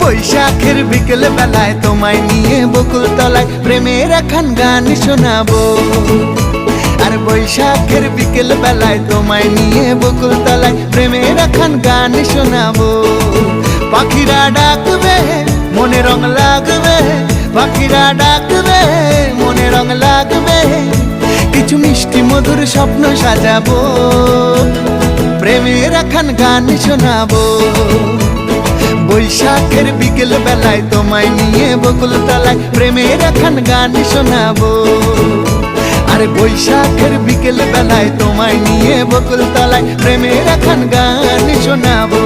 বৈশাখের বিকেল বেলায় তোমায় নিয়ে বকুল তলায় প্রেমের একখান গান শোনাবো। আর বৈশাখের বিকেল বেলায় তোমায় নিয়ে বকুল তলায় প্রেমের একখান গান শোনাবো। পাখিরা ডাকবে মনে রং লাগবে, পাখিরা ডাকবে মনে রং লাগবে, কিছু মিষ্টি মধুর স্বপ্ন সাজাবো, প্রেমের একখান গান শোনাবো। বৈশাখের বিকেল বেলায় তোমায় নিয়ে বকুল তলায় প্রেমের একখান গান শোনাবো। আরে বৈশাখের বিকেল বেলায় তোমায় নিয়ে বকুল তলায় প্রেমের একখান গান শোনাবো।